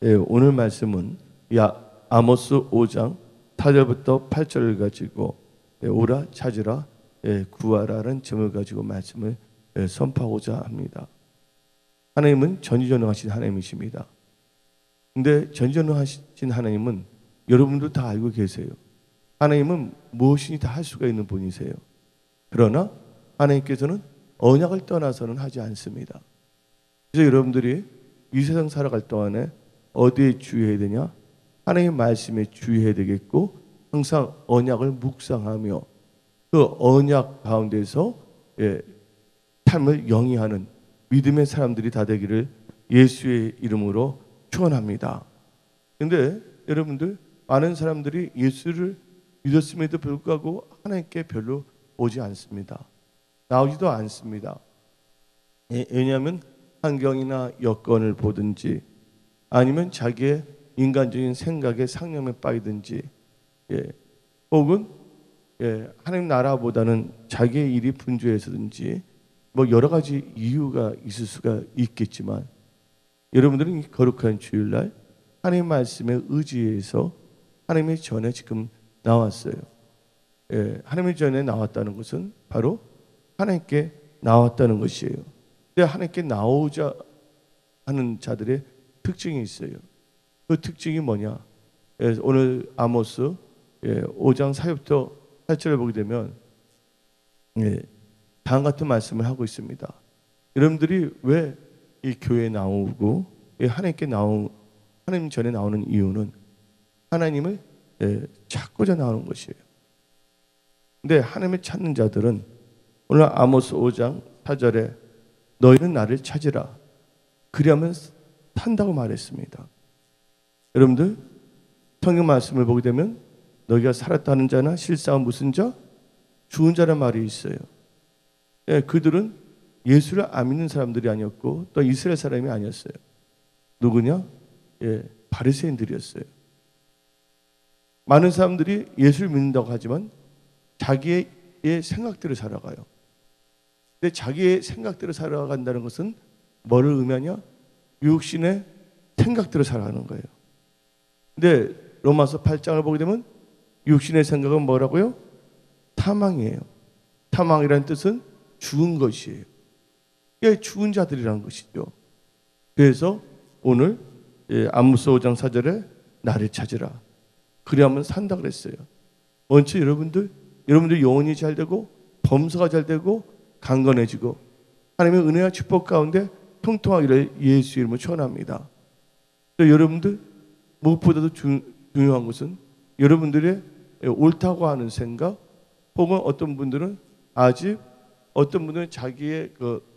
오늘 말씀은 아모스 5장 4절부터 8절을 가지고 오라 찾으라 구하라는 제목을 가지고 말씀을 선포하고자 합니다. 하나님은 전지전능하신 하나님이십니다. 근데 전지전능하신 하나님은 여러분도 다 알고 계세요. 하나님은 무엇이니 다 할 수가 있는 분이세요. 그러나 하나님께서는 언약을 떠나서는 하지 않습니다. 그래서 여러분들이 이 세상 살아갈 동안에 어디에 주의해야 되냐? 하나님의 말씀에 주의해야 되겠고, 항상 언약을 묵상하며 그 언약 가운데서 삶을 영위하는 믿음의 사람들이 다 되기를 예수의 이름으로 축원합니다. 그런데 여러분들, 많은 사람들이 예수를 믿었음에도 불구하고 하나님께 별로 오지 않습니다. 나오지도 않습니다. 왜냐하면 환경이나 여건을 보든지 아니면 자기의 인간적인 생각에 상념에 빠이든지 혹은 하나님 나라보다는 자기의 일이 분주해서든지 뭐 여러 가지 이유가 있을 수가 있겠지만, 여러분들은 이 거룩한 주일날 하나님 말씀에 의지해서 하나님의 전에 지금 나왔어요. 하나님의 전에 나왔다는 것은 바로 하나님께 나왔다는 것이에요. 근데 하나님께 나오자 하는 자들의 특징이 있어요. 그 특징이 뭐냐? 오늘 아모스 5장 4절부터 8절을 보게 되면 다음 같은 말씀을 하고 있습니다. 여러분들이 왜 이 교회에 나오고 하나님께 하나님 전에 나오는 이유는 하나님을 찾고자 나오는 것이에요. 근데 하나님을 찾는 자들은 오늘 아모스 5장 4절에 너희는 나를 찾으라 그리하면 산다고 말했습니다. 여러분들 성경 말씀을 보게 되면 너희가 살았다는 자나 실상은 무슨 자? 죽은 자란 말이 있어요. 그들은 예수를 안 믿는 사람들이 아니었고 또 이스라엘 사람이 아니었어요. 누구냐? 바리새인들이었어요. 많은 사람들이 예수를 믿는다고 하지만 자기의 생각대로 살아가요. 근데 자기의 생각대로 살아간다는 것은 뭐를 의미하냐? 육신의 생각대로 살아가는 거예요. 근데 로마서 8장을 보게 되면 육신의 생각은 뭐라고요? 탐망이에요. 탐망이라는 뜻은 죽은 것이에요. 이게 죽은 자들이라는 것이죠. 그래서 오늘 아모스 5장 4절에 나를 찾으라 그리하면 산다 그랬어요. 먼저 여러분들 영혼이 잘 되고 범사가 잘 되고 강건해지고 하나님의 은혜와 축복 가운데 통통하기를 예수 이름으로 축원합니다. 여러분들 무엇보다도 중요한 것은 여러분들의 옳다고 하는 생각, 혹은 어떤 분들은 자기의 그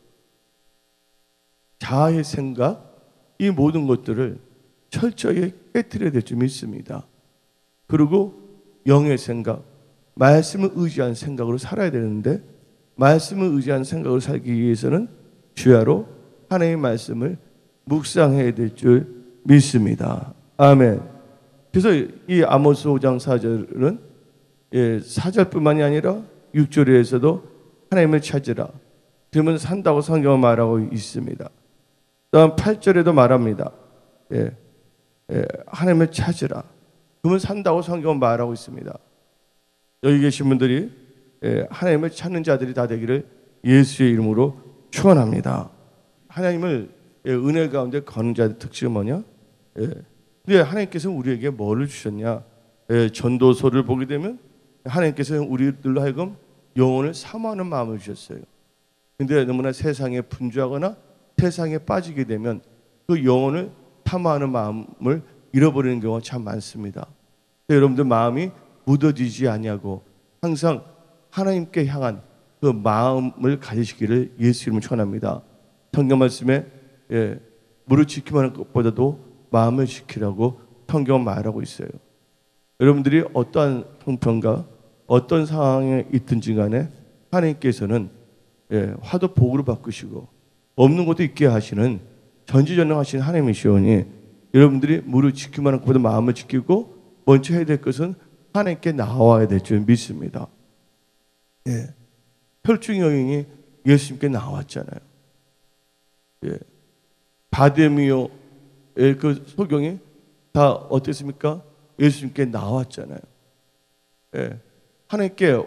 자아의 생각, 이 모든 것들을 철저히 깨트려야 될 줄 믿습니다. 그리고 영의 생각, 말씀을 의지한 생각으로 살아야 되는데, 말씀을 의지한 생각으로 살기 위해서는 주야로 하나님의 말씀을 묵상해야 될 줄 믿습니다. 아멘. 그래서 이 아모스 5장 4절은 4절뿐만이 아니라 6절에서도 하나님을 찾으라 그러면 산다고 성경은 말하고 있습니다. 다음 8절에도 말합니다. 하나님을 찾으라 그러면 산다고 성경은 말하고 있습니다. 여기 계신 분들이 하나님을 찾는 자들이 다 되기를 예수의 이름으로 축원합니다. 하나님을 은혜 가운데 거는 자의 특징은 뭐냐? 근데 하나님께서는 우리에게 뭐를 주셨냐? 전도서를 보게 되면 하나님께서는 우리들로 하여금 영혼을 사모하는 마음을 주셨어요. 근데 너무나 세상에 분주하거나 세상에 빠지게 되면 그 영혼을 탐하는 마음을 잃어버리는 경우가 참 많습니다. 여러분들 마음이 묻어지지 않냐고 항상 하나님께 향한 그 마음을 가지시기를 예수 이름으로 축원합니다. 성경 말씀에 무릇 지키만 하는 것보다도 마음을 지키라고 성경은 말하고 있어요. 여러분들이 어떠한 형편과 어떤 상황에 있든지 간에 하나님께서는 화도 복으로 바꾸시고 없는 것도 있게 하시는 전지전능하신 하나님이시오니 여러분들이 무릇 지키만 하는 것보다 마음을 지키고 먼저 해야 될 것은 하나님께 나와야 될 줄 믿습니다. 혈중 여인이 예수님께 나왔잖아요. 바데미오 그 소경이 다 어땠습니까? 예수님께 나왔잖아요. 예. 하나님께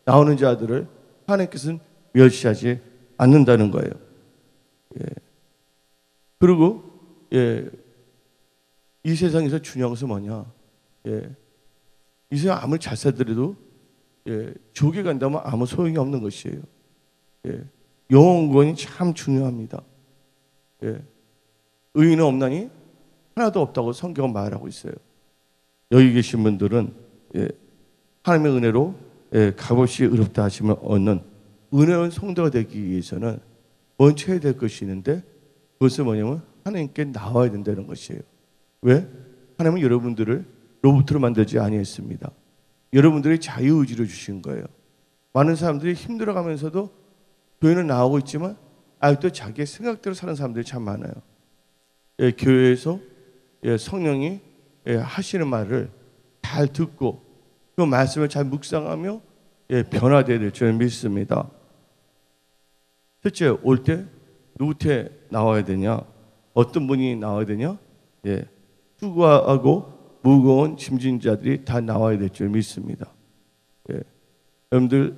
나오는 자들을 하나님께서는 멸시하지 않는다는 거예요. 예. 그리고 이 세상에서 중요한 것은 뭐냐? 이 세상 아무리 잘 살더라도 지옥에 간다면 아무 소용이 없는 것이에요. 영혼권이 참 중요합니다. 의인은 없나니 하나도 없다고 성경은 말하고 있어요. 여기 계신 분들은 하나님의 은혜로 값없이 의롭다 하심을 얻는 은혜로운 성도가 되기 위해서는 먼저 해야 될 것이 있는데, 그것은 뭐냐면 하나님께 나와야 된다는 것이에요. 왜? 하나님은 여러분들을 로봇으로 만들지 아니했습니다. 여러분들의 자유의지로 주신 거예요. 많은 사람들이 힘들어가면서도 교회는 나오고 있지만 아직도 자기의 생각대로 사는 사람들이 참 많아요. 교회에서 성령이 하시는 말을 잘 듣고 그 말씀을 잘 묵상하며 변화되어야 될 줄 믿습니다. 첫째, 올 때 누구한테 나와야 되냐? 어떤 분이 나와야 되냐? 수고하고 무거운 짐진 자들이 다 나와야 될 줄 믿습니다. 여러분들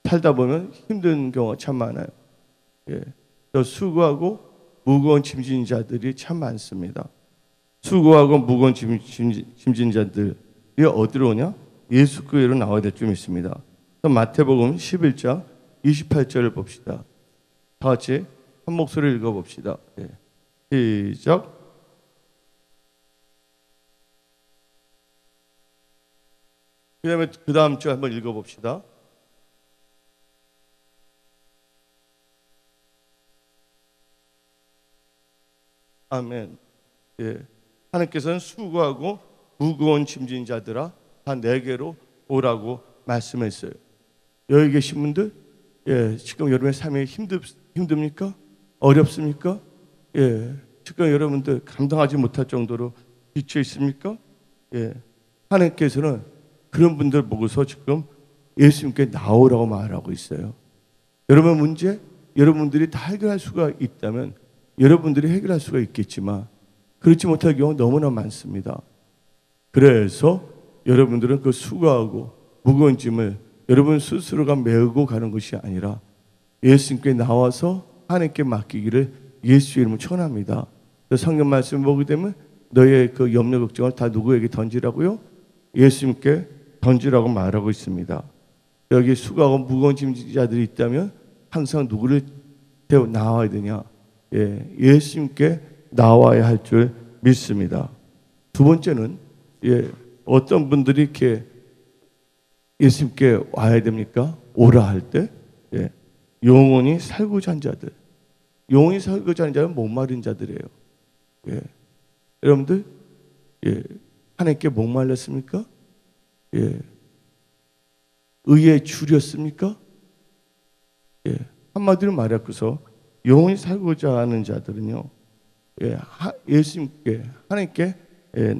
살다 보면 힘든 경우가 참 많아요. 수고하고 무거운 짐진 자들이 참 많습니다. 수고하고 무거운 짐진 자들이 어디로 오냐? 예수 교회로 나와야 될 줄 믿습니다. 마태복음 11장 28절을 봅시다. 다 같이 한 목소리를 읽어봅시다. 시작. 그 다음에 그 다음 주 한번 읽어봅시다. 아멘. 하나님께서는 수고하고 무거운 짐진 자들아 다 내게로 오라고 말씀했어요. 여기 계신 분들, 지금 여러분의 삶이 힘듭니까? 어렵습니까? 지금 여러분들 감당하지 못할 정도로 지쳐 있습니까? 하나님께서는 그런 분들 보고서 지금 예수님께 나오라고 말하고 있어요. 여러분 문제, 여러분들이 다 해결할 수가 있다면 여러분들이 해결할 수가 있겠지만 그렇지 못할 경우 너무나 많습니다. 그래서 여러분들은 그 수고하고 무거운 짐을 여러분 스스로가 메고 가는 것이 아니라 예수님께 나와서 하나님께 맡기기를 예수 이름으로 축원합니다. 성경 말씀을 보게 되면 너의 그 염려 걱정을 다 누구에게 던지라고요? 예수님께 던지라고 말하고 있습니다. 여기 수고하고 무거운 짐자들이 있다면 항상 누구를 데워 나와야 되냐? 예수님께 나와야 할 줄 믿습니다. 두 번째는 어떤 분들이 이렇게 예수님께 와야 됩니까? 오라 할 때 영원히 살고자 한 자들, 영원히 살고자 하는 자는 목마른 자들이에요. 여러분들 하나님께 목말랐습니까? 의에 줄였습니까? 한마디로 말해서 영원히 살고자 하는 자들은요, 예수님께 하나님께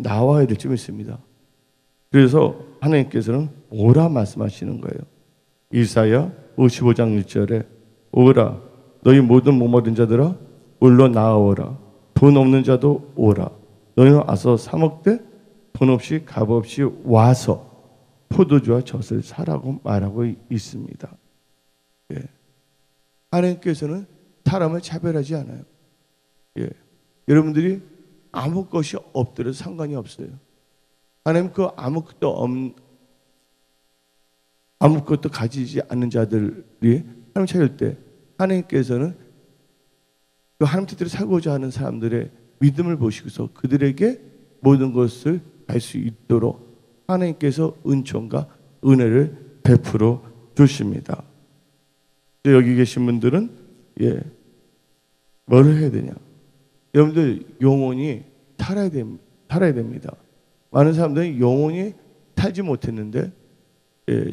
나와야 될 줄 믿습니다. 그래서 하나님께서는 오라 말씀하시는 거예요. 이사야 55장 1절에 오라 너희 모든 목마른 자들아 올라 나아오라 돈 없는 자도 오라 너희는 와서 사 먹되 돈 없이 값 없이 와서 포도주와 젖을 사라고 말하고 있습니다. 하나님께서는 사람을 차별하지 않아요. 여러분들이 아무 것이 없더라도 상관이 없어요. 하나님 그 아무것도 가지지 않는 자들이 하나님 찾을 때 하나님께서는 그 하나님 뜻대로 살고자 하는 사람들의 믿음을 보시고서 그들에게 모든 것을 할 수 있도록 하나님께서 은총과 은혜를 베풀어 주십니다. 여기 계신 분들은 뭐를 해야 되냐? 여러분들 영혼이 살아야 됩니다. 많은 사람들이 영혼이 살지 못했는데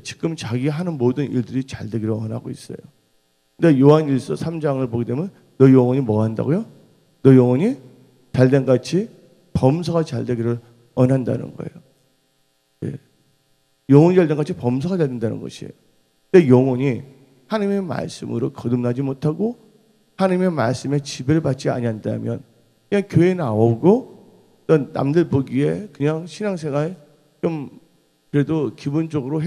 지금 자기 하는 모든 일들이 잘 되기를 원하고 있어요. 근데 요한일서 3장을 보게 되면 너 영혼이 뭐 한다고요? 너 영혼이 잘된 같이 범사가 잘 되기를 원한다는 거예요. 영혼이 잘된 같이 범사가 잘 된다는 것이에요. 근데 영혼이 하나님의 말씀으로 거듭나지 못하고 하나님의 말씀에 지배를 받지 아니한다면 그냥 교회 나오고 또 남들 보기에 그냥 신앙생활 좀 그래도 기본적으로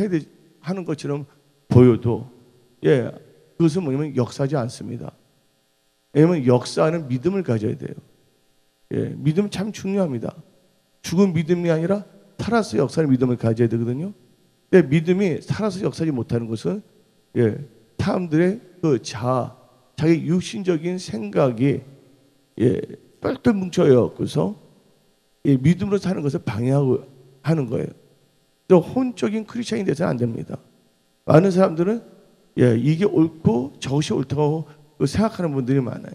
하는 것처럼 보여도 그것은 뭐냐면 역사하지 않습니다. 왜냐하면 역사는 믿음을 가져야 돼요. 믿음 참 중요합니다. 죽은 믿음이 아니라 살아서 역사의 믿음을 가져야 되거든요. 근데 믿음이 살아서 역사하지 못하는 것은 사람들의 그 자기 육신적인 생각이 똘똘 뭉쳐갖고서 믿음으로 사는 것을 방해하고 하는 거예요. 또 혼적인 크리스천이 돼서는 안 됩니다. 많은 사람들은 이게 옳고 저것이 옳다고 생각하는 분들이 많아요.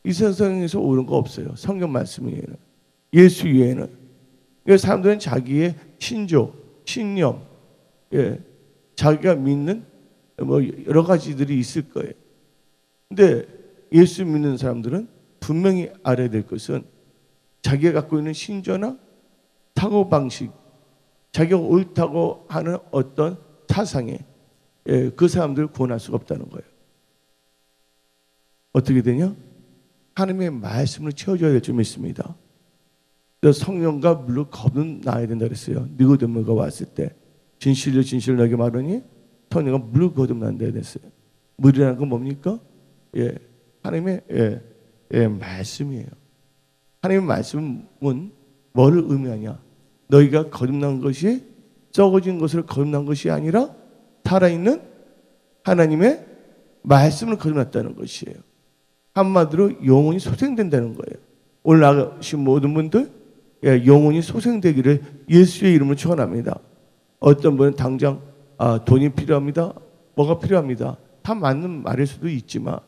이 세상에서 옳은 거 없어요. 성경 말씀 외에는, 예수 외에는. 그래서 사람들은 자기의 신조, 신념, 자기가 믿는 뭐 여러 가지들이 있을 거예요. 근데 예수 믿는 사람들은 분명히 알아야 될 것은 자기가 갖고 있는 신조나 사고 방식, 자기가 옳다고 하는 어떤 사상에 그 사람들을 구원할 수가 없다는 거예요. 어떻게 되냐? 하나님의 말씀을 채워줘야 될 줄 믿습니다. 성령과 물로 거듭나야 된다 그랬어요. 니고데모가 왔을 때 진실로 진실로 너에게 말하니 성령과 물로 거듭난다 그랬어요. 물이라는 건 뭡니까? 하나님의 말씀이에요. 하나님의 말씀은 뭐를 의미하냐? 너희가 거듭난 것이 썩어진 것으로 거듭난 것이 아니라 살아있는 하나님의 말씀을 거듭났다는 것이에요. 한마디로 영혼이 소생된다는 거예요. 오늘 나가신 모든 분들 영혼이 소생되기를 예수의 이름으로 축원합니다. 어떤 분은 당장 돈이 필요합니다. 뭐가 필요합니다. 다 맞는 말일 수도 있지만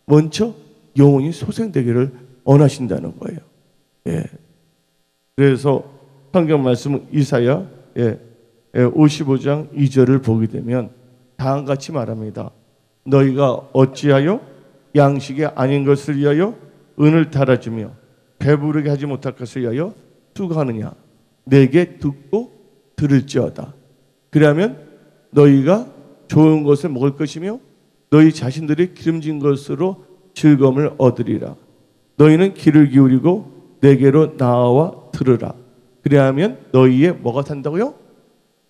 먼저 영혼이 소생되기를 원하신다는 거예요. 그래서 성경 말씀 이사야 55장 2절을 보게 되면 다음과 같이 말합니다. 너희가 어찌하여 양식이 아닌 것을 위하여 은을 달아주며 배부르게 하지 못할 것을 위하여 수고하느냐. 내게 듣고 들을지어다. 그러면 너희가 좋은 것을 먹을 것이며 너희 자신들이 기름진 것으로 즐거움을 얻으리라. 너희는 귀를 기울이고 내게로 나와 들으라. 그래야면 너희의 뭐가 산다고요?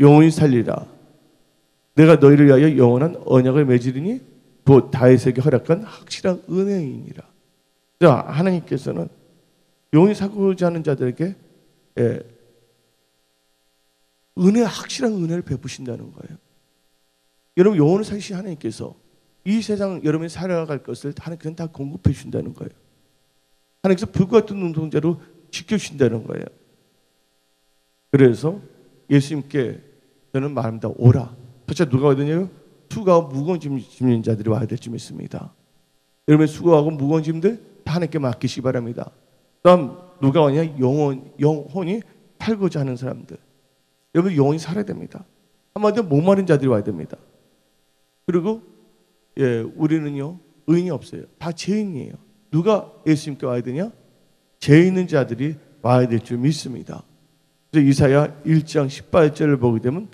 영혼이 살리라. 내가 너희를 위하여 영원한 언약을 맺으리니 곧 다윗에게 허락한 확실한 은혜이니라. 자, 하나님께서는 영혼이 살고자 하는 자들에게 확실한 은혜를 베푸신다는 거예요. 여러분 영혼을 살리신 하나님께서 이 세상 여러분이 살아갈 것을 하나님께서는 다 공급해 주신다는 거예요. 하나님께서 불과 같은 눈동자로 지켜주신다는 거예요. 그래서 예수님께 저는 말합니다. 오라. 도대체 누가 와야 되냐요? 수고하고 무거운 짐 지는 자들이 와야 될 줄 믿습니다. 여러분 수고하고 무거운 짐들 다 하나님께 맡기시기 바랍니다. 다음 누가 와냐? 영혼이 살고자 하는 사람들. 여러분 영혼이 살아야 됩니다. 한마디로 목마른 자들이 와야 됩니다. 그리고 우리는요 의인이 없어요. 다 죄인이에요. 누가 예수님께 와야 되냐? 죄 있는 자들이 와야 될 줄 믿습니다. 그래서 이사야 1장 18절을 보게 되면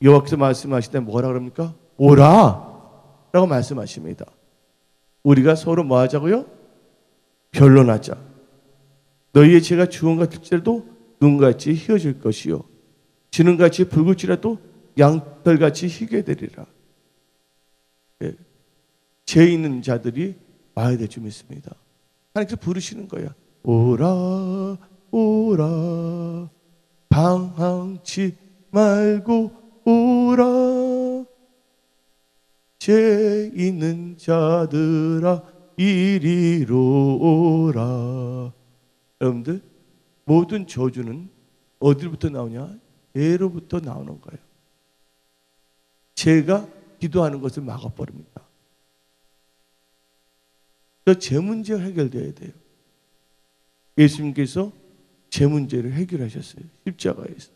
여호와께서 말씀하실 때 뭐라 그럽니까? 오라! 라고 말씀하십니다. 우리가 서로 뭐 하자고요? 변론하자. 너희의 죄가 주홍 같을지라도 눈같이 희어질 것이요 지능같이 붉을지라도 양털같이 희게 되리라. 죄 있는 자들이 와야 될 줄 믿습니다. 하나님께서 부르시는 거야. 오라 오라 방황치 말고 오라. 죄 있는 자들아 이리로 오라. 여러분들 모든 저주는 어디로부터 나오냐? 죄로부터 나오는 거예요. 죄가 기도하는 것을 막아버립니다. 제 문제가 해결돼야 돼요. 예수님께서 제 문제를 해결하셨어요. 십자가에서.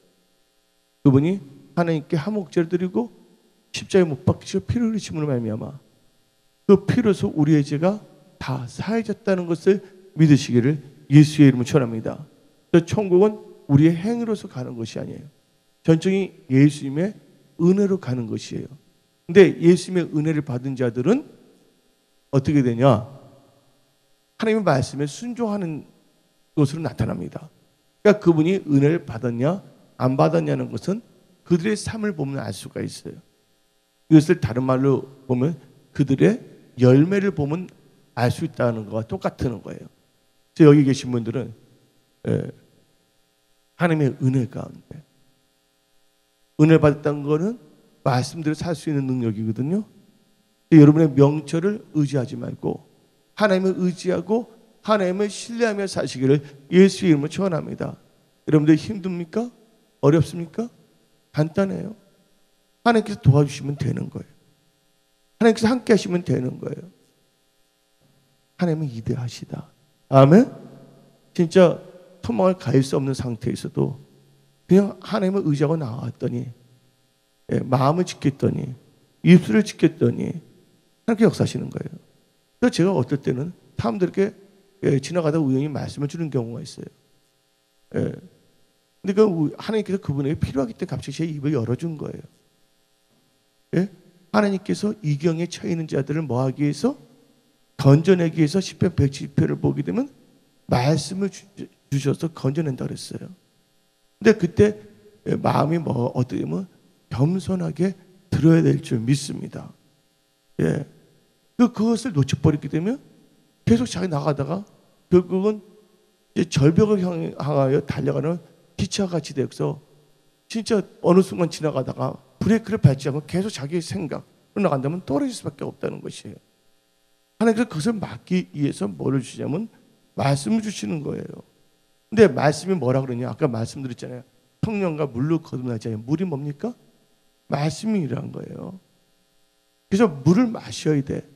그분이 하나님께 화목제를 드리고 십자가에 못 박히시고 피를 흘리심으로 말미암아 그 피로서 우리의 죄가 다 사해졌다는 것을 믿으시기를 예수의 이름으로 축원합니다. 천국은 우리의 행위로서 가는 것이 아니에요. 전적인 예수님의 은혜로 가는 것이에요. 근데 예수님의 은혜를 받은 자들은 어떻게 되냐? 하나님의 말씀에 순종하는 것으로 나타납니다. 그러니까 그분이 은혜를 받았냐 안 받았냐는 것은 그들의 삶을 보면 알 수가 있어요. 이것을 다른 말로 보면 그들의 열매를 보면 알 수 있다는 것과 똑같은 거예요. 그래서 여기 계신 분들은 하나님의 은혜 가운데 은혜를 받았다는 것은 말씀대로 살 수 있는 능력이거든요. 여러분의 명철을 의지하지 말고 하나님을 의지하고 하나님을 신뢰하며 사시기를 예수의 이름으로 축원합니다. 여러분들 힘듭니까? 어렵습니까? 간단해요. 하나님께서 도와주시면 되는 거예요. 하나님께서 함께 하시면 되는 거예요. 하나님은 이대하시다. 아멘? 진짜 토막을 가릴 수 없는 상태에서도 그냥 하나님을 의지하고 나왔더니 마음을 지켰더니 입술을 지켰더니 하나님께 역사하시는 거예요. 그래서 제가 어떨 때는 사람들에게 지나가다 우연히 말씀을 주는 경우가 있어요. 근데 그 하나님께서 그분에게 필요하기 때문에 갑자기 제 입을 열어준 거예요. 하나님께서 이경에 처해 있는 자들을 뭐하기 위해서 건져내기 위해서 시편 170편을 보게 되면 말씀을 주셔서 건져낸다 그랬어요. 근데 그때 마음이 어떻게 보면 겸손하게 들어야 될 줄 믿습니다. 그것을 놓쳐버리게 되면 계속 자기 나가다가 결국은 이제 절벽을 향하여 달려가는 기차가 같이 돼서 진짜 어느 순간 지나가다가 브레이크를 밟지 않고 계속 자기의 생각으로 나간다면 떨어질 수밖에 없다는 것이에요. 하나님께서 그것을 막기 위해서 뭐를 주시냐면 말씀을 주시는 거예요. 근데 말씀이 뭐라 그러냐? 아까 말씀드렸잖아요. 성령과 물로 거듭나잖아요. 물이 뭡니까? 말씀이란 거예요. 그래서 물을 마셔야 돼.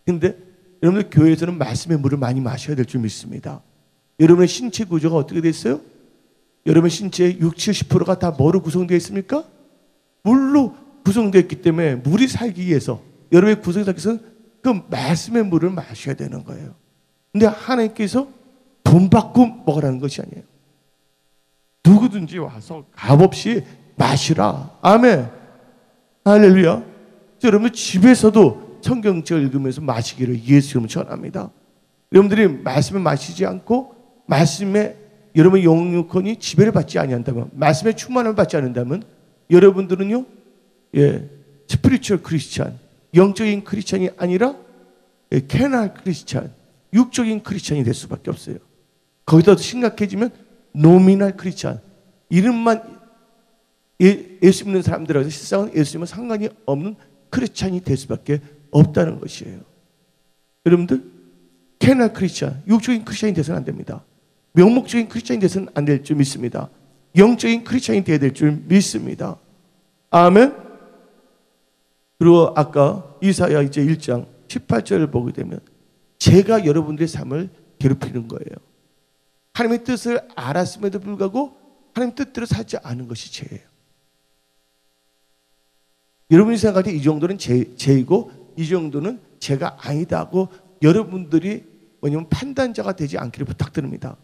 근데 여러분들 교회에서는 말씀의 물을 많이 마셔야 될 줄 믿습니다. 여러분의 신체 구조가 어떻게 돼 있어요? 여러분의 신체의 60~70%가 다 뭐로 구성되어 있습니까? 물로 구성되어 있기 때문에 물이 살기 위해서 여러분의 구성이 살기 위해서는 그 말씀의 물을 마셔야 되는 거예요. 근데 하나님께서 돈 받고 먹으라는 것이 아니에요. 누구든지 와서 값없이 마시라. 아멘. 할렐루야. 여러분 집에서도 성경책을 읽으면서 마시기를 예수 이름으로 축원합니다. 여러분들이 말씀을 마시지 않고 말씀에 여러분의 영육권이 지배를 받지 아니한다면, 말씀의 충만함을 받지 않는다면 여러분들은요, 스피리추얼 크리스찬, 영적인 크리스찬이 아니라 캐날 크리스찬, 육적인 크리스찬이 될 수밖에 없어요. 거기다 더 심각해지면 노미널 크리스찬, 이름만 예수 믿는 사람들하고 실상은 예수님과 상관이 없는 크리스찬이 될 수밖에 없다는 것이에요. 여러분들 캐날 크리스찬, 육적인 크리스찬이 돼서는 안 됩니다. 명목적인 크리스찬이 돼서는 안 될 줄 믿습니다. 영적인 크리스찬이 되어야 될 줄 믿습니다. 아멘. 그리고 아까 이사야 이제 1장 18절을 보게 되면 제가 여러분들의 삶을 괴롭히는 거예요. 하나님의 뜻을 알았음에도 불구하고 하나님 뜻대로 살지 않은 것이 죄예요. 여러분이 생각할 때 이 정도는 죄이고 이 정도는 죄가 아니다 하고 여러분들이 뭐냐면 판단자가 되지 않기를 부탁드립니다.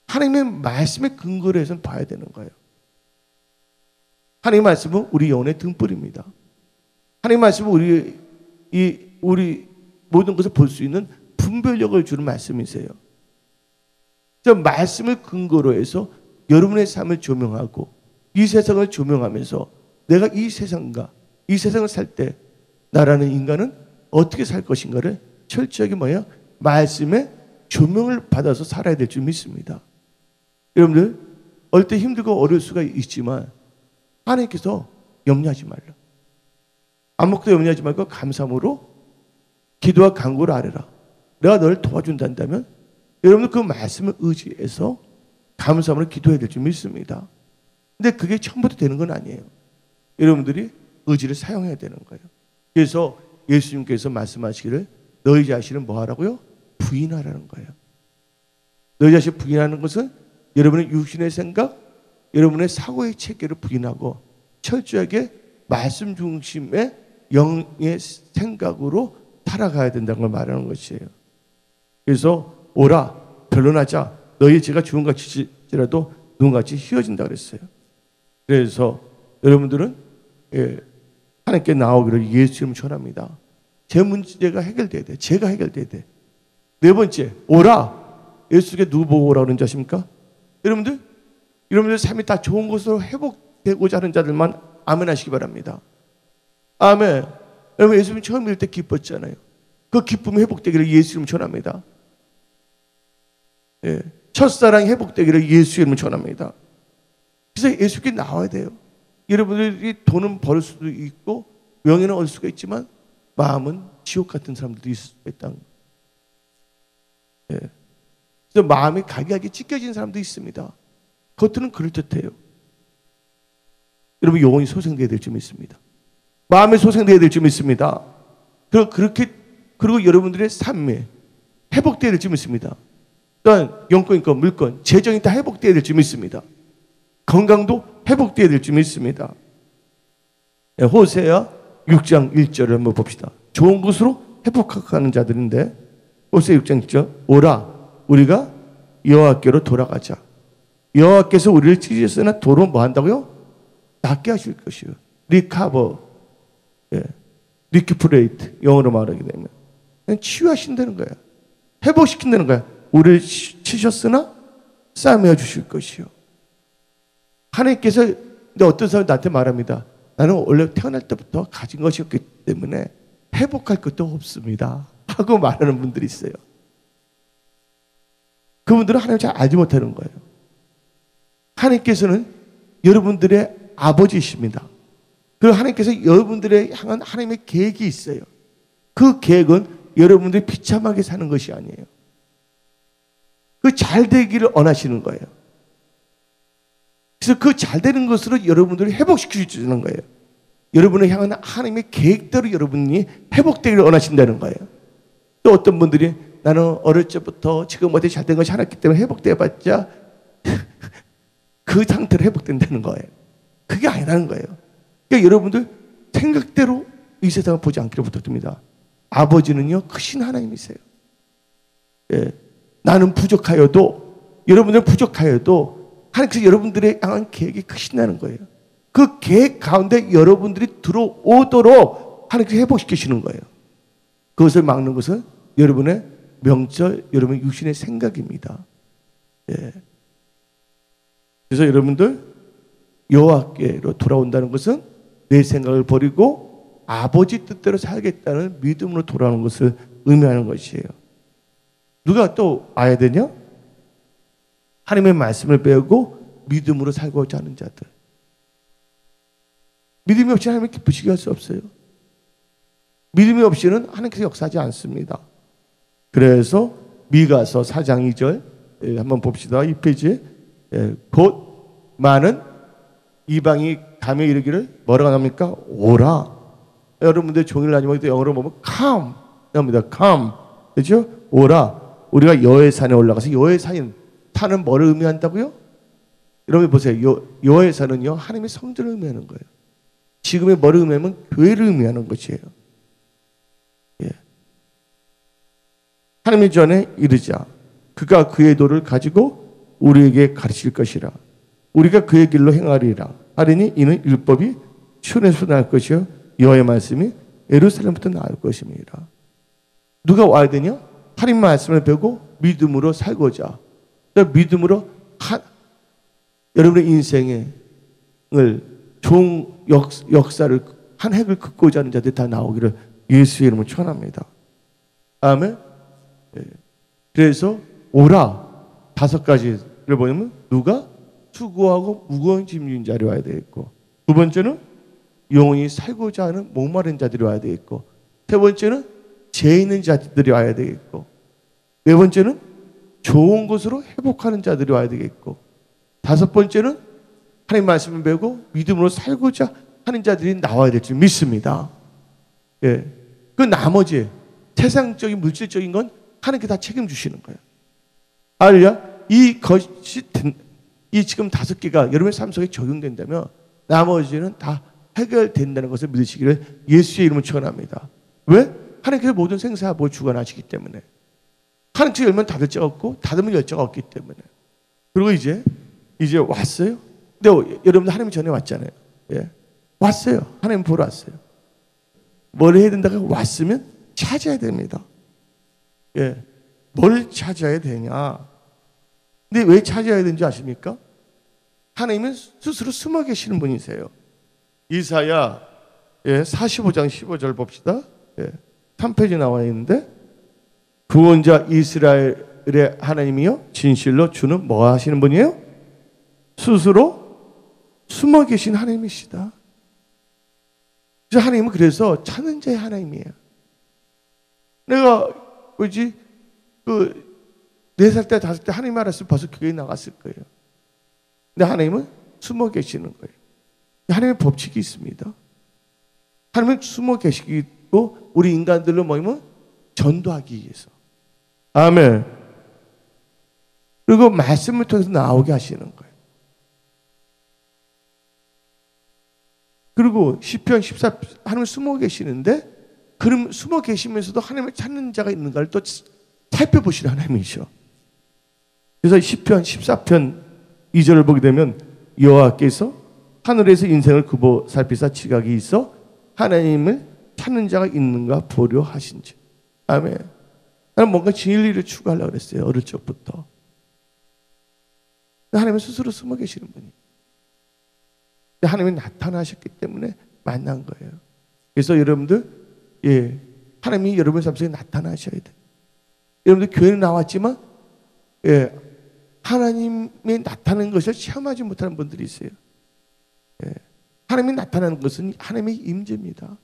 하나님의 말씀에 근거로 해서 봐야 되는 거예요. 하나님의 말씀은 우리 영혼의 등불입니다. 하나님의 말씀은 우리 모든 것을 볼 수 있는 분별력을 주는 말씀이세요. 그래서 말씀을 근거로 해서 여러분의 삶을 조명하고 이 세상을 조명하면서 내가 이 세상과 이 세상을 살 때 나라는 인간은 어떻게 살 것인가를 철저하게 말씀의 조명을 받아서 살아야 될 줄 믿습니다. 여러분들 어릴 때 힘들고 어려울 수가 있지만 하나님께서 염려하지 말라. 아무것도 염려하지 말고 감사함으로 기도와 간구를 아뢰라. 내가 너를 도와준다면 여러분들 그 말씀을 의지해서 감사함으로 기도해야 될 줄 믿습니다. 근데 그게 처음부터 되는 건 아니에요. 여러분들이 의지를 사용해야 되는 거예요. 그래서 예수님께서 말씀하시기를 너희 자신을 뭐 하라고요? 부인하라는 거예요. 너희 자신 부인하는 것은 여러분의 육신의 생각, 여러분의 사고의 체계를 부인하고 철저하게 말씀 중심의 영의 생각으로 살아가야 된다는 걸 말하는 것이에요. 그래서 오라 변론하자 너희 죄가 죽은 같이라도 눈같이 휘어진다 그랬어요. 그래서 여러분들은 하나님께 나오기를 예수 이름으로 축원합니다. 제 문제가 해결돼야 돼. 제가 해결돼야 돼. 네 번째, 오라. 예수께 누구 보고 오라 그러는지 아십니까? 여러분들 삶이 다 좋은 것으로 회복되고자 하는 자들만 아멘 하시기 바랍니다. 아멘. 여러분 예수님 처음 믿을 때 기뻤잖아요. 그 기쁨이 회복되기를 예수 이름 전합니다. 예. 첫사랑이 회복되기를 예수 이름 전합니다. 그래서 예수께 나와야 돼요. 여러분들이 돈은 벌 수도 있고 명예는 얻을 수가 있지만 마음은 지옥 같은 사람들도 있을 수가 있다는 거예요. 예. 그래서 마음이 가게하게 찢겨진 사람도 있습니다. 겉으로는 그럴듯해요. 여러분 영혼이 소생되어야 될 줄 믿습니다. 마음이 소생되어야 될 줄 믿습니다. 그리고 여러분들의 삶에 회복되어야 될 줄 믿습니다. 또한 영권인권, 물권, 재정이 다 회복되어야 될 줄 믿습니다. 건강도 회복되어야 될 줄 믿습니다. 호세아 6장 1절을 한번 봅시다. 좋은 것으로 회복하는 자들인데 호세아 6장 1절 오라 우리가 여호와께로 돌아가자. 여호와께서 우리를 찢으셨으나 도로 뭐 한다고요? 낫게 하실 것이요. 리카버, 리큐프레이트 영어로 말하게 되면 그냥 치유하신다는 거야. 회복시킨다는 거야. 우리를 치셨으나 싸매어 주실 것이요. 하나님께서 근데 어떤 사람이 나한테 말합니다. 나는 원래 태어날 때부터 가진 것이었기 때문에 회복할 것도 없습니다. 하고 말하는 분들이 있어요. 그분들은 하나님 잘 알지 못하는 거예요. 하나님께서는 여러분들의 아버지이십니다. 그리고 하나님께서 여러분들의 향한 하나님의 계획이 있어요. 그 계획은 여러분들이 비참하게 사는 것이 아니에요. 그 잘 되기를 원하시는 거예요. 그래서 그 잘 되는 것으로 여러분들을 회복시켜 주시는 거예요. 여러분을 향한 하나님의 계획대로 여러분이 회복되기를 원하신다는 거예요. 또 어떤 분들이 나는 어릴 적부터 지금 어디 잘 된 것이 하나였기 때문에 회복돼봤자 그 상태로 회복된다는 거예요. 그게 아니라는 거예요. 그러니까 여러분들 생각대로 이 세상을 보지 않기를 부탁드립니다. 아버지는요 크신 하나님이세요. 예. 나는 부족하여도 여러분들 부족하여도 하나님께서 여러분들의 향한 계획이 크신다는 거예요. 그 계획 가운데 여러분들이 들어오도록 하나님께서 회복시키시는 거예요. 그것을 막는 것은 여러분의 명절, 여러분의 육신의 생각입니다. 예. 그래서 여러분들 여호와께로 돌아온다는 것은 내 생각을 버리고 아버지 뜻대로 살겠다는 믿음으로 돌아오는 것을 의미하는 것이에요. 누가 또 와야 되냐? 하나님의 말씀을 배우고 믿음으로 살고자 하는 자들. 믿음이 없이 하나님을 기쁘시게 할 수 없어요. 믿음이 없이는 하나님께서 역사하지 않습니다. 그래서 미가서 4장 2절 한번 봅시다. 이 페이지에 곧 많은 이방이 감에 이르기를 뭐라고 합니까? 오라. 여러분들 종일 다니면 영어로 보면 come 합니다. come. 그렇죠? 오라. 우리가 여호와의 산에 올라가서 여호와의 산은 뭐를 의미한다고요? 여러분 보세요. 여호와의 산은요 하나님의 성전을 의미하는 거예요. 지금의 뭐를 의미하면 교회를 의미하는 것이에요. 예. 하나님의 전에 이르자. 그가 그의 도를 가지고 우리에게 가르칠 것이라. 우리가 그의 길로 행하리라. 하리니 이는 율법이 시온에서 나올 것이요 여호와의 말씀이 예루살렘부터 나올 것입니다. 누가 와야 되냐? 하나님 말씀을 배우고 믿음으로 살고자. 믿음으로 여러분의 인생을 좋은 역사를 한 획을 긋고자 하는 자들이 다 나오기를 예수의 이름으로 축원합니다. 아멘. 그래서 오라 5가지를 보면 누가 수고하고 무거운 짐진 자리 와야 되겠고, 두 번째는 영원히 살고자 하는 목마른 자들이 와야 되겠고, 세 번째는 죄 있는 자들이 와야 되겠고, 네 번째는 좋은 것으로 회복하는 자들이 와야 되겠고, 다섯 번째는 하나님 말씀을 배우고 믿음으로 살고자 하는 자들이 나와야 될 줄 믿습니다. 예. 그 나머지 세상적인 물질적인 건 하나님께 다 책임주시는 거예요. 알려? 이 지금 5개가 여러분의 삶 속에 적용된다면 나머지는 다 해결된다는 것을 믿으시기를 예수의 이름으로 축원합니다. 왜? 하나님께서 모든 생사하고 주관하시기 때문에. 하나님께서 열면 닫을 자가 없고 닫으면 열 자가 없기 때문에. 그리고 이제 왔어요. 근데 여러분들 하나님 전에 왔잖아요. 예. 왔어요. 하나님 보러 왔어요. 뭘 해야 된다고 왔으면 찾아야 됩니다. 예, 뭘 찾아야 되냐? 근데 왜 찾아야 되는지 아십니까? 하나님은 스스로 숨어 계시는 분이세요. 이사야 45장 15절 봅시다. 3페이지 나와 있는데, 구원자 이스라엘의 하나님이요 진실로 주는 뭐 하시는 분이에요? 스스로 숨어 계신 하나님이시다. 그래서 하나님은 그래서 찾는 자의 하나님이에요. 내가 뭐지 4살 때 5살 때 하나님 알았으면 벌써 교회에 나갔을 거예요. 근데 하나님은 숨어 계시는 거예요. 하나님의 법칙이 있습니다. 하나님은 숨어 계시고 우리 인간들로 모이면 전도하기 위해서. 아멘. 그리고 말씀을 통해서 나오게 하시는 거예요. 그리고 시편 14 하나님 숨어 계시는데, 그럼 숨어 계시면서도 하나님을 찾는 자가 있는가를 또 살펴보시는 하나님이셔. 그래서 시편 14편 2절을 보게 되면, 여호와께서 하늘에서 인생을 굽어 살피사 지각이 있어 하나님을 찾는 자가 있는가 보려 하신지. 아멘. 나는 뭔가 진리를 추구하려고 그랬어요, 어릴 적부터. 하나님은 스스로 숨어 계시는 분이에요. 하나님이 나타나셨기 때문에 만난 거예요. 그래서 여러분들, 하나님이 여러분 삶 속에 나타나셔야 돼요. 여러분들 교회에 나왔지만, 하나님이 나타나는 것을 체험하지 못하는 분들이 있어요. 하나님이 나타나는 것은 하나님의 임재입니다.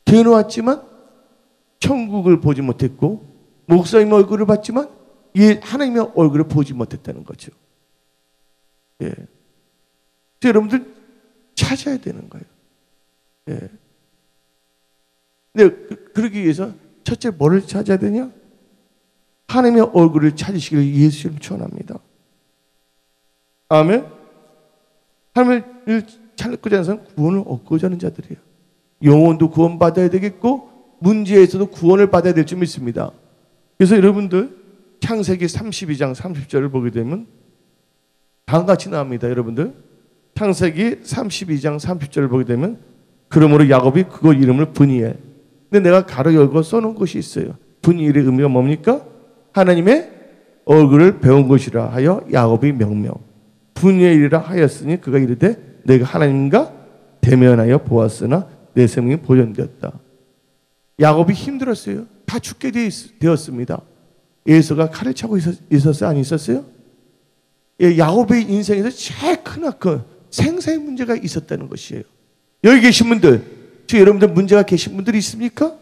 교회에 왔지만 천국을 보지 못했고, 목사님의 얼굴을 봤지만 하나님의 얼굴을 보지 못했다는 거죠. 여러분들 찾아야 되는 거예요. 근데 그러기 위해서 첫째 뭐를 찾아야 되냐? 하나님의 얼굴을 찾으시기를 예수 이름으로 축원합니다. 아멘. 하나님을 찾고자 하는 사람은 구원을 얻고자 하는 자들이에요. 영혼도 구원받아야 되겠고 문제에서도 구원을 받아야 될 줄 믿습니다. 그래서 여러분들 창세기 32장 30절을 보게 되면 다음과 같이 나옵니다. 여러분들 창세기 32장 30절을 보게 되면, 그러므로 야곱이 그곳 이름을 브니엘. 근데 내가 가로 열고 써놓은 것이 있어요. 브니엘의 의미가 뭡니까? 하나님의 얼굴을 배운 것이라 하여 야곱이 명명. 브니엘이라 하였으니 그가 이르되 내가 하나님과 대면하여 보았으나 내 생명이 보존되었다. 야곱이 힘들었어요. 다 죽게 되었습니다. 에서가 칼을 차고 있었어요? 안 있었어요? 야곱의 인생에서 제일 크나큰 생사의 문제가 있었다는 것이에요. 여기 계신 분들, 여러분들 문제가 계신 분들이 있습니까?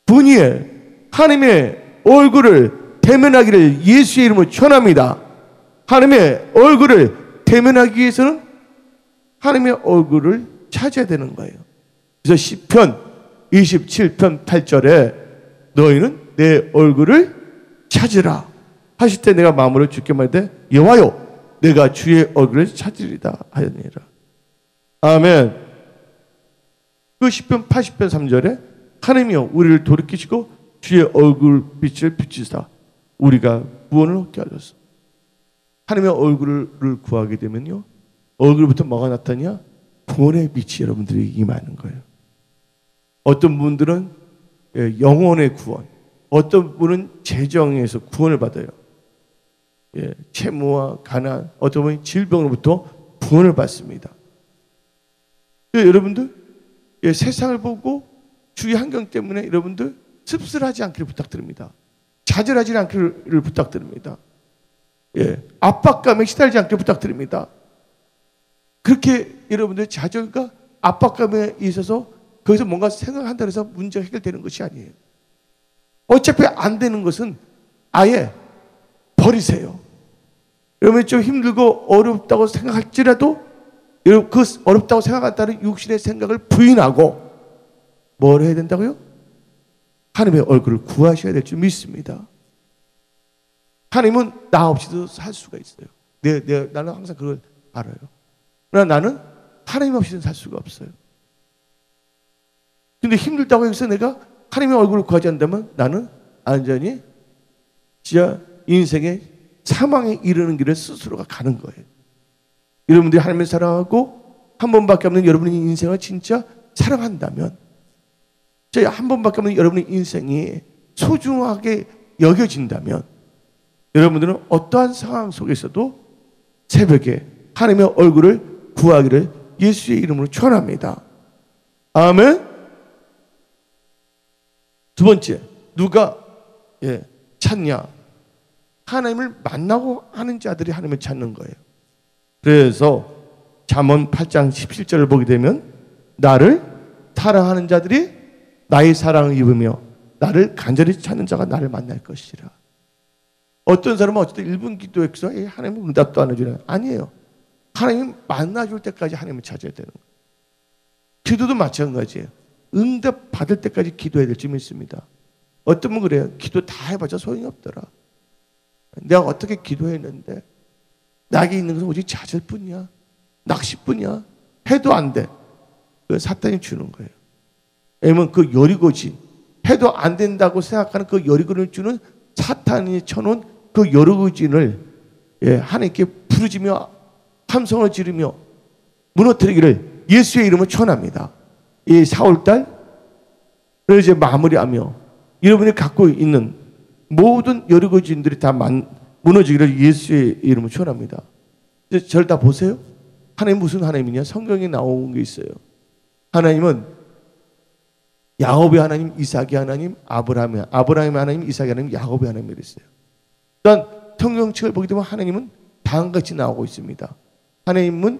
브니엘, 하나님의 얼굴을 대면하기를 예수의 이름으로 축원합니다. 하나님의 얼굴을 대면하기 위해서는 하나님의 얼굴을 찾아야 되는 거예요. 그래서 시편 27편 8절에 너희는 내 얼굴을 찾으라 하실 때 내가 마음으로 주께 말하되 여호와여 내가 주의 얼굴을 찾으리다 하였느니라. 아멘. 그 시편 80편 3절에 하나님이여 우리를 돌이키시고 주의 얼굴빛을 비추사 우리가 구원을 얻게 하소서. 하나님의 얼굴을 구하게 되면요, 얼굴부터 뭐가 나타나냐? 구원의 빛이 여러분들이 임하는 거예요. 어떤 분들은 영혼의 구원, 어떤 분은 재정에서 구원을 받아요. 채무와 가난, 어떤 분은 질병으로부터 구원을 받습니다. 여러분들 세상을 보고 주위 환경 때문에 여러분들 씁쓸하지 않기를 부탁드립니다. 좌절하지 않기를 부탁드립니다. 압박감에 시달리지 않기를 부탁드립니다. 그렇게 여러분들 좌절과 압박감에 있어서 거기서 뭔가 생각한다고 해서 문제가 해결되는 것이 아니에요. 어차피 안 되는 것은 아예 버리세요. 여러분이 좀 힘들고 어렵다고 생각할지라도 여러분 그 어렵다고 생각한다는 육신의 생각을 부인하고 뭘 해야 된다고요? 하나님의 얼굴을 구하셔야 될 줄 믿습니다. 하나님은 나 없이도 살 수가 있어요. 나는 항상 그걸 알아요. 그러나 나는 하나님 없이는 살 수가 없어요. 근데 힘들다고 해서 내가 하나님의 얼굴을 구하지 않는다면 나는 완전히 진짜 인생의 사망에 이르는 길을 스스로가 가는 거예요. 여러분들이 하나님을 사랑하고 한 번밖에 없는 여러분의 인생을 진짜 사랑한다면, 저희 한 번밖에 없는 여러분의 인생이 소중하게 여겨진다면, 여러분들은 어떠한 상황 속에서도 새벽에 하나님의 얼굴을 구하기를 예수의 이름으로 축원합니다. 아멘. 두 번째, 누가 찾냐? 하나님을 만나고 하는 자들이 하나님을 찾는 거예요. 그래서 잠언 8장 17절을 보게 되면, 나를 사랑하는 자들이 나의 사랑을 입으며 나를 간절히 찾는 자가 나를 만날 것이라. 어떤 사람은 어쨌든 1분 기도해서 하나님은 응답도 안 해주는, 아니에요. 하나님 만나줄 때까지 하나님을 찾아야 되는 거예요. 기도도 마찬가지예요. 응답 받을 때까지 기도해야 될 점이 있습니다. 어떤 분 그래요. 기도 다 해봤자 소용이 없더라. 내가 어떻게 기도했는데 나에게 있는 것은 오직 좌절뿐이야, 낚시뿐이야, 해도 안 돼. 그 사탄이 주는 거예요. 왜냐면 그 여리고지, 해도 안 된다고 생각하는 그 여리고를 주는 사탄이 쳐놓은 그 여리고진을 하나님께 부르짖며 함성을 지르며 무너뜨리기를 예수의 이름으로 축원합니다. 이 4월달 을 이제 마무리하며 여러분이 갖고 있는 모든 여리고진들이 다 무너지기를 예수의 이름으로 축원합니다. 이제 저를 다 보세요. 하나님 무슨 하나님이냐? 성경에 나온 게 있어요. 하나님은 야곱의 하나님, 이삭의 하나님, 아브라함의 하나님, 이삭의 하나님, 야곱의 하나님 이랬어요. 또한 성경책을 보게 되면 하나님은 다음과 같이 나오고 있습니다. 하나님은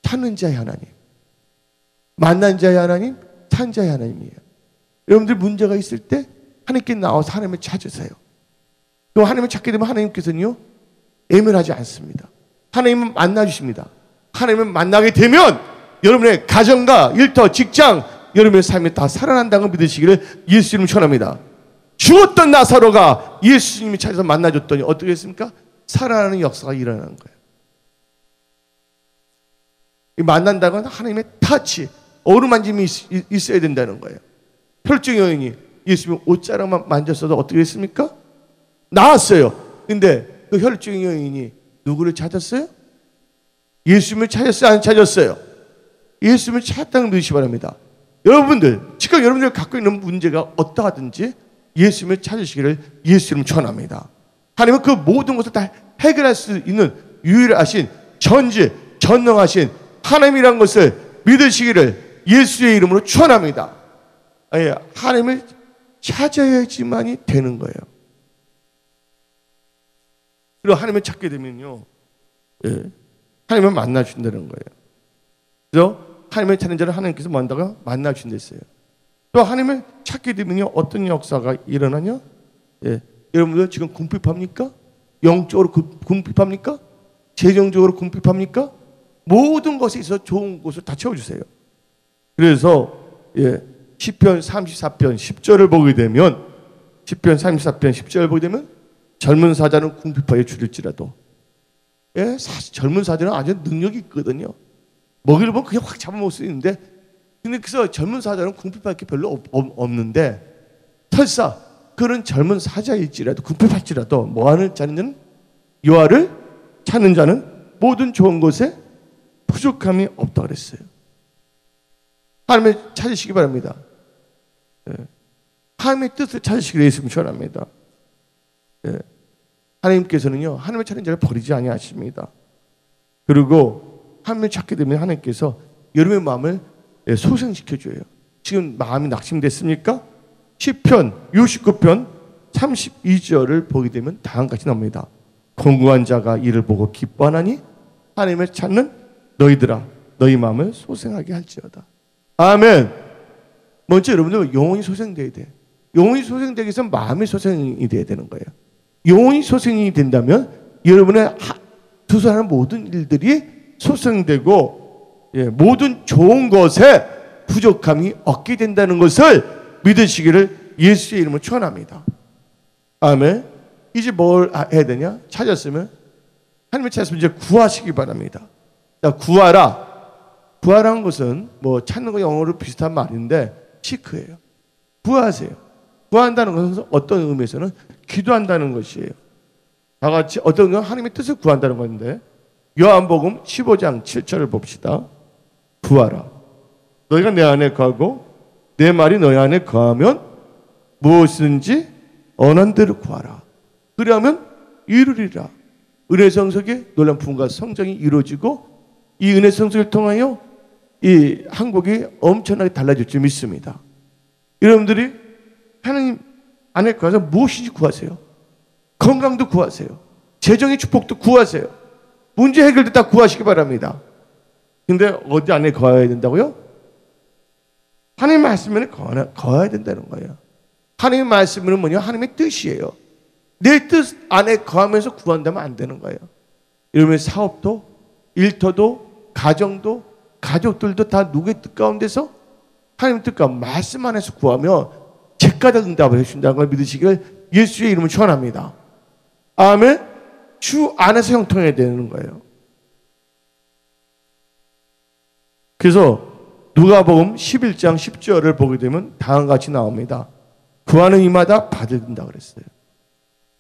찾는 자의 하나님, 만난 자의 하나님, 산 자의 하나님이에요. 여러분들 문제가 있을 때 하나님께 나와서 하나님을 찾으세요. 또 하나님을 찾게 되면 하나님께서는요, 애면하지 않습니다. 하나님은 만나주십니다. 하나님을 만나게 되면 여러분의 가정과 일터, 직장, 여러분의 삶이 다 살아난다는 걸 믿으시기를 예수 이름으로 축원합니다. 죽었던 나사로가 예수님이 찾아서 만나줬더니 어떻게 했습니까? 살아나는 역사가 일어나는 거예요. 만난다는 건 하나님의 터치, 어루만짐이 있어야 된다는 거예요. 혈증 여인이 예수님 옷자락만 만졌어도 어떻게 했습니까? 나았어요. 근데 그 혈증 여인이 누구를 찾았어요? 예수님을 찾았어요? 안 찾았어요? 예수님을 찾았다는 걸 믿으시기 바랍니다. 여러분들, 지금 여러분들 갖고 있는 문제가 어떠하든지 예수님을 찾으시기를 예수 이름으로 축원합니다. 하나님은 그 모든 것을 다 해결할 수 있는 유일하신 전능하신 하나님이라는 것을 믿으시기를 예수의 이름으로 축원합니다. 하나님을 찾아야지만이 되는 거예요. 그리고 하나님을 찾게 되면요, 하나님을 만나주신다는 거예요. 그래서 하나님을 찾는 자를 하나님께서 만나가 만나주신댔어요. 또 하나님을 찾게 되면요, 어떤 역사가 일어나냐? 여러분들 지금 궁핍합니까? 영적으로 궁핍합니까? 재정적으로 궁핍합니까? 모든 것에 있어서 좋은 곳을 다 채워주세요. 그래서 시편 34편 10절을 보게 되면, 시편 34편 10절을 보게 되면, 젊은 사자는 궁핍하여 줄일지라도, 사실 젊은 사자는 아주 능력이 있거든요. 먹이를 보면 그냥 확 잡아먹을 수 있는데, 근데 그래서 젊은 사자는 궁핍할 게 별로 없는데, 설사 그런 젊은 사자일지라도 궁핍할지라도 뭐하는 자는, 여호와를 찾는 자는 모든 좋은 것에 부족함이 없다 그랬어요. 하나님을 찾으시기 바랍니다. 하나님의 뜻을 찾으시기를 예수님 축원합니다. 하나님께서는요, 하나님을 찾는 자를 버리지 아니하십니다. 그리고 하나님을 찾게 되면 하나님께서 여러분의 마음을 소생시켜줘요. 지금 마음이 낙심됐습니까? 시편 69편 32절을 보게 되면 다음과 같이 나옵니다. 공고한 자가 이를 보고 기뻐하나니 하나님을 찾는 너희들아, 너희 마음을 소생하게 할지어다. 아멘. 먼저 여러분들 영혼이 소생돼야 돼. 영혼이 소생되기 위해서 마음이 소생이 돼야 되는 거예요. 영혼이 소생이 된다면 여러분의 두서하는 모든 일들이 소생되고, 모든 좋은 것에 부족함이 없게 된다는 것을 믿으시기를 예수의 이름으로 축원합니다. 아멘. 이제 뭘 해야 되냐? 찾았으면, 하나님을 찾았으면 이제 구하시기 바랍니다. 자, 구하라. 구하라는 것은 뭐 찾는 거 영어로 비슷한 말인데 시크예요. 구하세요. 구한다는 것은 어떤 의미에서는 기도한다는 것이에요. 다 같이 어떤 건 하나님의 뜻을 구한다는 건데, 요한복음 15장 7절을 봅시다. 구하라. 너희가 내 안에 거하고 내 말이 너희 안에 거하면 무엇이든지 원하는 대로 구하라. 그리하면 이루리라. 은혜 성석의 놀라운 부흥과 성장이 이루어지고 이 은혜 성석을 통하여 이 한국이 엄청나게 달라질 줄 믿습니다. 여러분들이 하나님 안에 가서 무엇인지 구하세요. 건강도 구하세요. 재정의 축복도 구하세요. 문제 해결도 다 구하시기 바랍니다. 근데 어디 안에 거해야 된다고요? 하나님 말씀에 거해야 된다는 거예요. 하나님 말씀은 뭐냐? 하나님의 뜻이에요. 내 뜻 안에 거하면서 구한다면 안 되는 거예요. 이러면 사업도, 일터도, 가정도, 가족들도 다 누구의 뜻 가운데서 하나님의 뜻과 말씀 안에서 구하며 제까지 응답을 해준다는 걸 믿으시길 예수의 이름을 축원합니다. 아멘. 주 안에서 형통해야 되는 거예요. 그래서 누가복음 11장 10절을 보게 되면 다음과 같이 나옵니다. 구하는 이마다 받는다 그랬어요.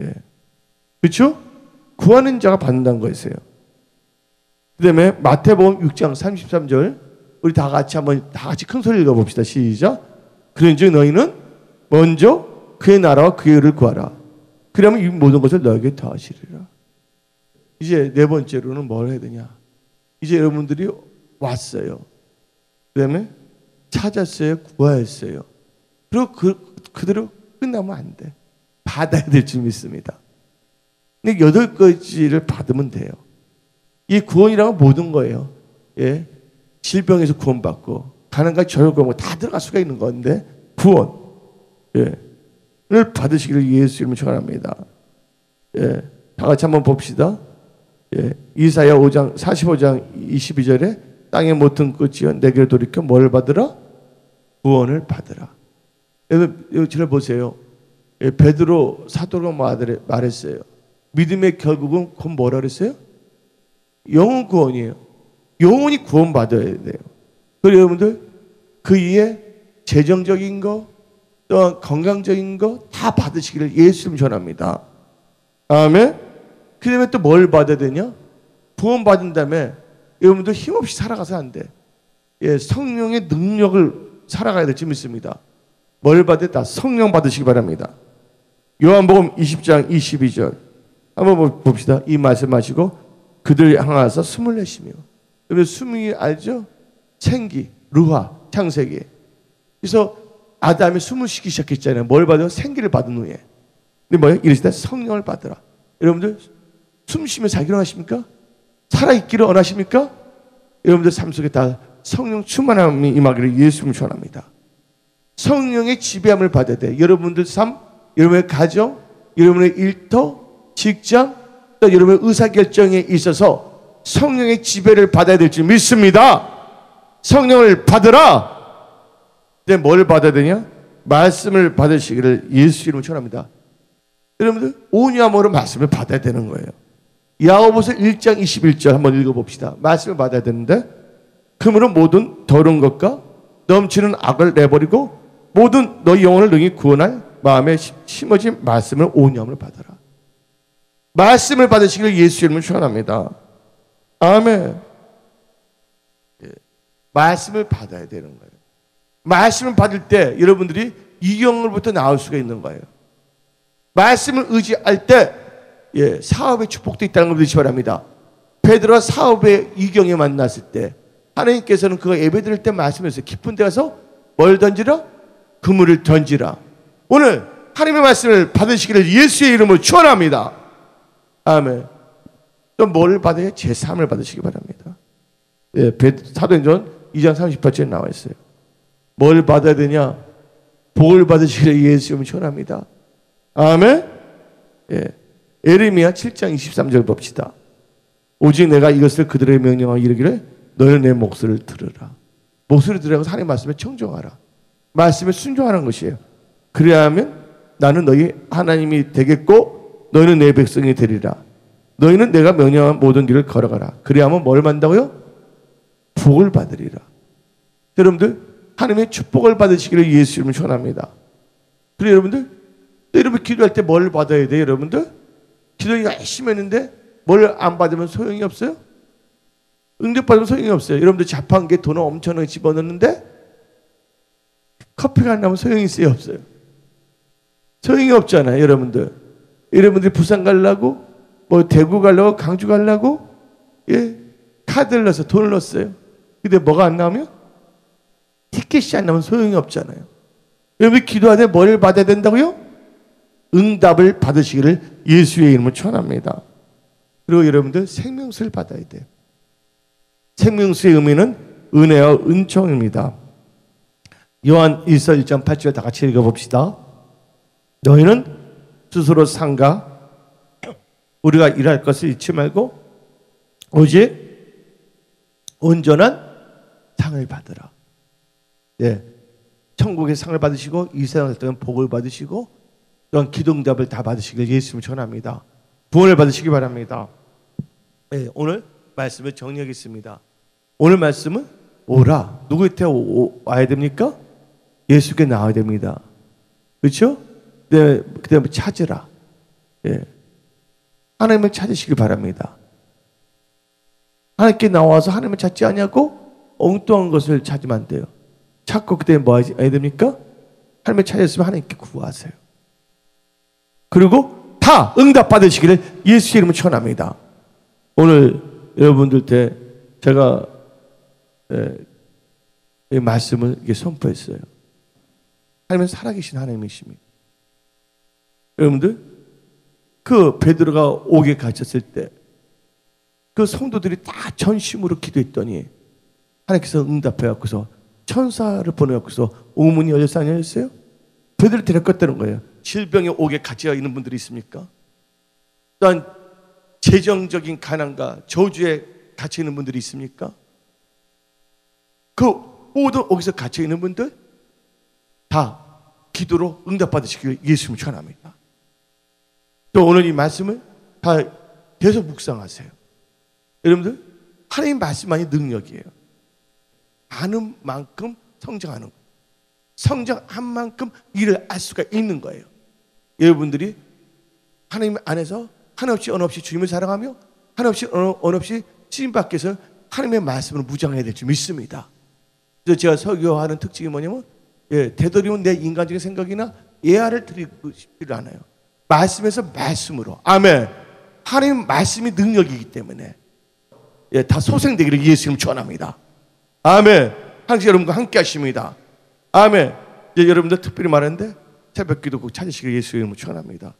예. 그렇죠? 구하는 자가 받는다는 거였어요. 그 다음에 마태복음 6장 33절 우리 다 같이 한번 다 같이 큰 소리 읽어봅시다. 시작. 그런즉 너희는 먼저 그의 나라와 그의 의를 구하라. 그러면 이 모든 것을 너에게 더하시리라. 이제 네 번째로는 뭘 해야 되냐? 이제 여러분들이 왔어요. 그 다음에 찾았어요. 구하였어요. 그리고 그대로 끝나면 안 돼. 받아야 될 줄 믿습니다. 근데 8가지를 받으면 돼요. 이 구원이라는 모든 거예요. 예. 질병에서 구원받고 가난과 저혈과 다 들어갈 수가 있는 건데 구원. 예. 를 받으시기를 예수 이름으로 축원합니다. 예. 다 같이 한번 봅시다. 예. 이사야 5장 45장 22절에 땅의 모든 끝이여 내게 돌이켜 뭘 받으라? 구원을 받으라. 여러분 저를 보세요. 예. 베드로 사도가 말했어요. 믿음의 결국은 곧 뭐라 그랬어요? 영혼 구원이에요. 영혼이 구원받아야 돼요. 그리고 여러분들 그 이에 재정적인 거 또한 건강적인 거 다 받으시기를 예수 이름 전합니다. 아멘. 그 다음에 또 뭘 받아야 되냐? 구원받은 다음에 여러분들 힘없이 살아가서 안 돼. 예, 성령의 능력을 살아가야 될 줄 믿습니다. 뭘 받아야 다 성령 받으시기 바랍니다. 요한복음 20장 22절 한번 봅시다. 이 말씀하시고 그들 향하여서 숨을 내쉬며. 여러분 숨이 알죠? 생기, 루하, 창세기. 그래서 아담이 숨을 쉬기 시작했잖아요. 뭘 받아요? 생기를 받은 후에. 근데 뭐예요? 이러시다 성령을 받으라. 여러분들 숨 쉬면서 일어나십니까? 살아있기를 원하십니까? 여러분들 삶 속에 다 성령 충만함이 임하기를 예수님을 축원합니다. 성령의 지배함을 받아야 돼. 여러분들 삶, 여러분의 가정, 여러분의 일터, 직장, 또 여러분의 의사결정에 있어서 성령의 지배를 받아야 될 줄 믿습니다. 성령을 받으라. 근데 뭘 받아야 되냐? 말씀을 받으시기를 예수 이름으로 축원합니다. 여러분들 온유함으로 말씀을 받아야 되는 거예요. 야고보서 1장 21절 한번 읽어봅시다. 말씀을 받아야 되는데 그러므로 모든 더러운 것과 넘치는 악을 내버리고 모든 너희 영혼을 능히 구원할 마음에 심어진 말씀을 온유함으로 받아라. 말씀을 받으시기를 예수 이름으로 축원합니다. 아멘. 예. 말씀을 받아야 되는 거예요. 말씀을 받을 때 여러분들이 이경으로부터 나올 수가 있는 거예요. 말씀을 의지할 때 예, 사업의 축복도 있다는 걸 믿으시기 바랍니다. 베드로와 사업의 이경에 만났을 때 하나님께서는 그거 예배드릴 때 말씀하셨어요. 깊은 데 가서 뭘 던지라? 그물을 던지라. 오늘 하나님의 말씀을 받으시기를 예수의 이름으로 축원합니다. 아멘. 또 뭘 받아야? 제3을 받으시기 바랍니다. 예, 사도행전 2장 38절에 나와 있어요. 뭘 받아야 되냐? 복을 받으시기를 예수 이름으로 축원합니다. 아멘. 예. 에레미야 7장 23절 봅시다. 오직 내가 이것을 그들의 명령하고 이르기를 너희는 내 목소리를 들으라. 목소리를 들으라고 하나님의 말씀에 청종하라. 말씀에 순종하는 것이에요. 그래야 하면 나는 너희 하나님이 되겠고 너희는 내 백성이 되리라. 너희는 내가 명령한 모든 길을 걸어가라. 그래야 하면 뭘 받는다고요? 복을 받으리라. 여러분들 하나님의 축복을 받으시기를 예수 이름으로 축원합니다. 그리고 여러분들 또 여러분 기도할 때 뭘 받아야 돼요? 여러분들 기도 열심히 했는데 뭘 안 받으면 소용이 없어요? 응답받으면 소용이 없어요. 여러분들 자판기에 돈을 엄청나게 집어넣는데 커피가 안 나면 소용이 있어요, 없어요? 소용이 없잖아요, 여러분들. 여러분들이 부산 가려고, 뭐 대구 가려고, 강주 가려고, 예, 카드를 넣어서 돈을 넣었어요. 근데 뭐가 안 나오면? 티켓이 안 나오면 소용이 없잖아요. 여러분이 기도하되 뭐를 받아야 된다고요? 응답을 받으시기를 예수의 이름으로 축원합니다. 그리고 여러분들 생명수를 받아야 돼요. 생명수의 의미는 은혜와 은총입니다. 요한 1서 1장 8절 다 같이 읽어봅시다. 너희는 스스로 삼가 우리가 일할 것을 잃지 말고 오직 온전한 상을 받으라. 예, 천국의 상을 받으시고 이 세상을 살던 복을 받으시고 또한 기도응답을 다 받으시길 예수님을 전합니다. 구원을 받으시기 바랍니다. 예, 오늘 말씀을 정리하겠습니다. 오늘 말씀은 오라. 누구 곁에 와야 됩니까? 예수께 나와야 됩니다. 그렇죠? 네, 그다음에 찾으라. 예. 하나님을 찾으시기 바랍니다. 하나님께 나와서 하나님을 찾지 않냐고 엉뚱한 것을 찾으면 안 돼요. 찾고 그때 뭐 해야 됩니까? 하나님을 찾았으면 하나님께 구하세요. 그리고 다 응답 받으시기를 예수의 이름으로 축원합니다. 오늘 여러분들께 제가 이 말씀을 선포했어요. 하나님은 살아계신 하나님이십니다. 여러분들 그 베드로가 옥에 갇혔을 때 그 성도들이 다 전심으로 기도했더니 하나님께서 응답해 갖고서 천사를 보내 갖고서 옥문이 열렸어요, 안 열렸어요? 베드로 데려갔다는 거예요. 질병의 옥에 갇혀 있는 분들이 있습니까? 또한 재정적인 가난과 저주에 갇혀 있는 분들이 있습니까? 그 모든 옥에서 갇혀 있는 분들 다 기도로 응답받으시길 예수님을 축원합니다. 또 오늘 이 말씀을 다 계속 묵상하세요. 여러분들 하나님 말씀만이 능력이에요. 아는 만큼 성장하는 거예요. 성장한 만큼 일을 알 수가 있는 거예요. 여러분들이 하나님 안에서 한없이 언없이 주님을 사랑하며 한없이 언없이 주님밖에 서 하나님의 말씀을 무장해야 될 줄 믿습니다. 그래서 제가 설교하는 특징이 뭐냐면 되도록이면 내 인간적인 생각이나 예화를 드리고 싶지 않아요. 말씀에서 말씀으로. 아멘. 하나님 말씀이 능력이기 때문에 다 소생되기를 예수님 축원합니다. 아멘. 항상 여러분과 함께 하십니다. 아멘. 여러분들 특별히 말하는데 새벽 기도 꼭 찾으시길 예수의 이름으로 축원합니다.